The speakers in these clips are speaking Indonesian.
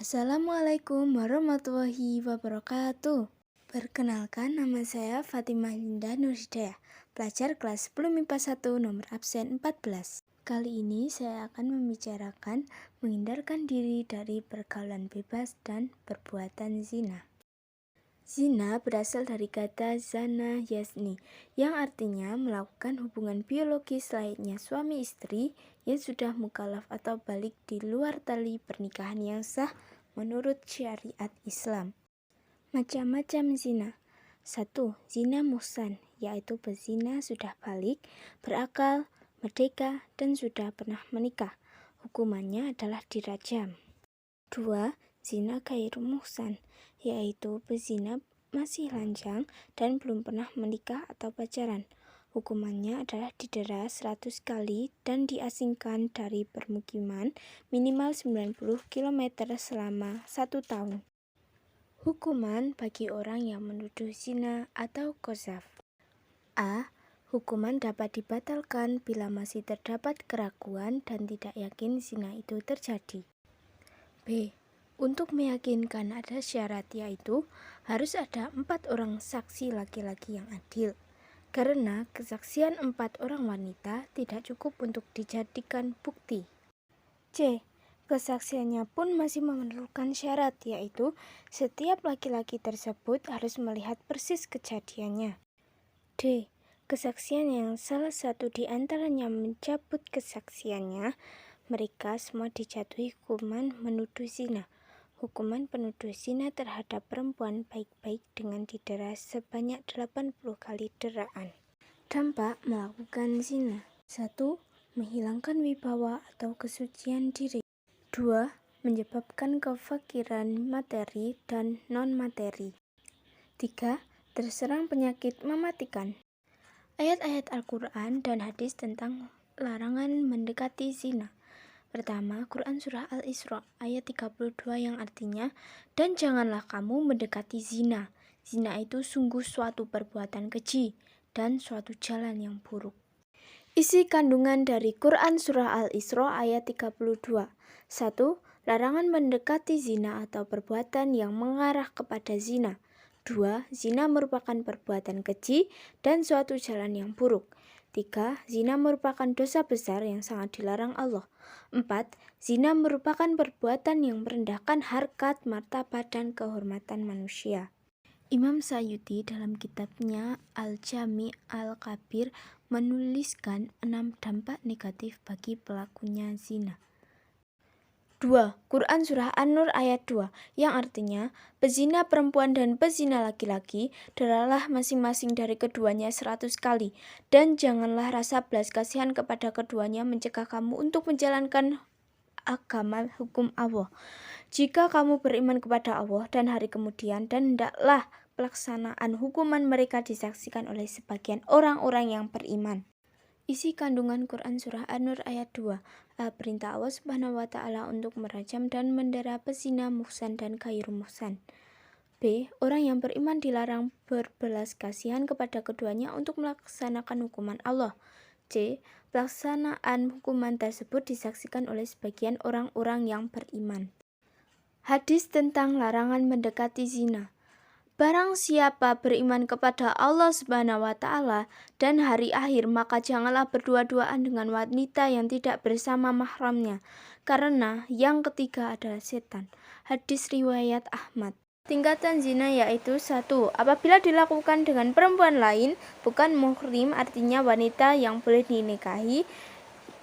Assalamualaikum warahmatullahi wabarakatuh. Perkenalkan, nama saya Fatimah Linda Nurhidayah, pelajar kelas 10 MIPA 1 nomor absen 14. Kali ini saya akan membicarakan menghindarkan diri dari pergaulan bebas dan perbuatan zina. Zina berasal dari kata zana yazni, yang artinya melakukan hubungan biologis layaknya suami istri yang sudah mukallaf atau balik di luar tali pernikahan yang sah menurut syariat Islam. Macam-macam zina. 1. Zina muhsan, yaitu berzina sudah balik, berakal, merdeka, dan sudah pernah menikah. Hukumannya adalah dirajam. 2. Zina ghairu muhsan, yaitu berzina masih lajang dan belum pernah menikah atau pacaran. Hukumannya adalah didera 100 kali dan diasingkan dari permukiman minimal 90 km selama 1 tahun. Hukuman bagi orang yang menuduh zina atau qadzaf. A. Hukuman dapat dibatalkan bila masih terdapat keraguan dan tidak yakin zina itu terjadi. B. Untuk meyakinkan ada syarat, yaitu harus ada 4 orang saksi laki-laki yang adil, karena kesaksian 4 orang wanita tidak cukup untuk dijadikan bukti. C. Kesaksiannya pun masih memerlukan syarat, yaitu setiap laki-laki tersebut harus melihat persis kejadiannya. D. Kesaksian yang salah satu di antaranya mencabut kesaksiannya, mereka semua dijatuhi hukuman menuduh zina. Hukuman penuduh zina terhadap perempuan baik-baik dengan didera sebanyak 80 kali deraan. Dampak melakukan zina. 1. Menghilangkan wibawa atau kesucian diri. 2. Menyebabkan kefakiran materi dan non-materi. 3. Terserang penyakit mematikan. Ayat-ayat Al-Quran dan hadis tentang larangan mendekati zina. Pertama, Quran Surah Al-Isra ayat 32 yang artinya, dan janganlah kamu mendekati zina. Zina itu sungguh suatu perbuatan keji dan suatu jalan yang buruk. Isi kandungan dari Quran Surah Al-Isra ayat 32. 1. Larangan mendekati zina atau perbuatan yang mengarah kepada zina. 2. Zina merupakan perbuatan keji dan suatu jalan yang buruk. 3. Zina merupakan dosa besar yang sangat dilarang Allah. 4. Zina merupakan perbuatan yang merendahkan harkat, martabat, dan kehormatan manusia. Imam Sayyuti dalam kitabnya Al-Jami' Al-Kabir menuliskan 6 dampak negatif bagi pelakunya zina. 2. Quran Surah An-Nur ayat 2 yang artinya, pezina perempuan dan pezina laki-laki deralah masing-masing dari keduanya 100 kali, dan janganlah rasa belas kasihan kepada keduanya mencegah kamu untuk menjalankan agama hukum Allah. Jika kamu beriman kepada Allah dan hari kemudian, dan hendaklah pelaksanaan hukuman mereka disaksikan oleh sebagian orang-orang yang beriman. Isi kandungan Quran Surah An-Nur ayat 2. Perintah Allah Subhanahu wa Ta'ala untuk merajam dan mendera pezina muhsan dan ghairu muhsan. B. Orang yang beriman dilarang berbelas kasihan kepada keduanya untuk melaksanakan hukuman Allah. C. Pelaksanaan hukuman tersebut disaksikan oleh sebagian orang-orang yang beriman. Hadis tentang larangan mendekati zina. Barang siapa beriman kepada Allah Subhanahu wa Ta'ala dan hari akhir, maka janganlah berdua-duaan dengan wanita yang tidak bersama mahramnya, karena yang ketiga adalah setan. Hadis riwayat Ahmad. Tingkatan zina yaitu 1. Apabila dilakukan dengan perempuan lain bukan muhrim, artinya wanita yang boleh dinikahi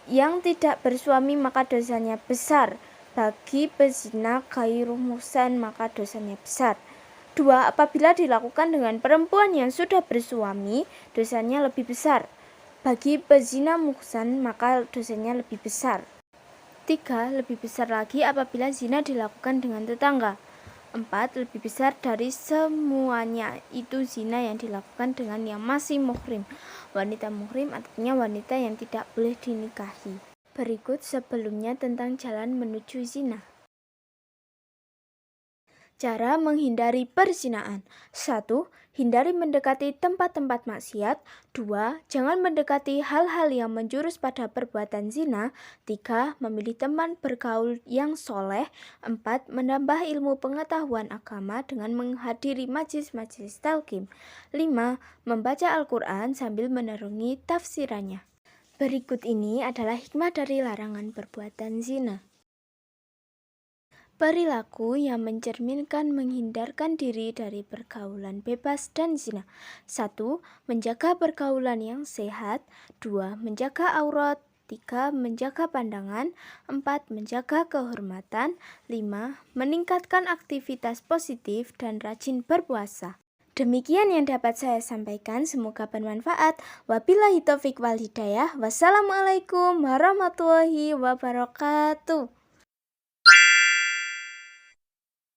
yang tidak bersuami, maka dosanya besar. Bagi pezina ghairu muhsan, maka dosanya besar. 2. Apabila dilakukan dengan perempuan yang sudah bersuami, dosanya lebih besar. Bagi pezina muhsan, maka dosanya lebih besar. 3. Lebih besar lagi apabila zina dilakukan dengan tetangga. 4. Lebih besar dari semuanya itu zina yang dilakukan dengan yang masih muhrim. Wanita muhrim artinya wanita yang tidak boleh dinikahi. Berikut sebelumnya tentang jalan menuju zina. Cara menghindari perzinahan. 1. Hindari mendekati tempat-tempat maksiat. 2. Jangan mendekati hal-hal yang menjurus pada perbuatan zina. 3. Memilih teman bergaul yang soleh. 4. Menambah ilmu pengetahuan agama dengan menghadiri majelis-majelis talqin. 5. Membaca Al-Quran sambil menerangi tafsirannya. Berikut ini adalah hikmah dari larangan perbuatan zina. Perilaku yang mencerminkan menghindarkan diri dari pergaulan bebas dan zina. 1. Menjaga pergaulan yang sehat. 2. Menjaga aurat. 3. Menjaga pandangan. 4. Menjaga kehormatan. 5. Meningkatkan aktivitas positif dan rajin berpuasa. Demikian yang dapat saya sampaikan, semoga bermanfaat. Wabillahi taufik wal hidayah. Wassalamualaikum warahmatullahi wabarakatuh.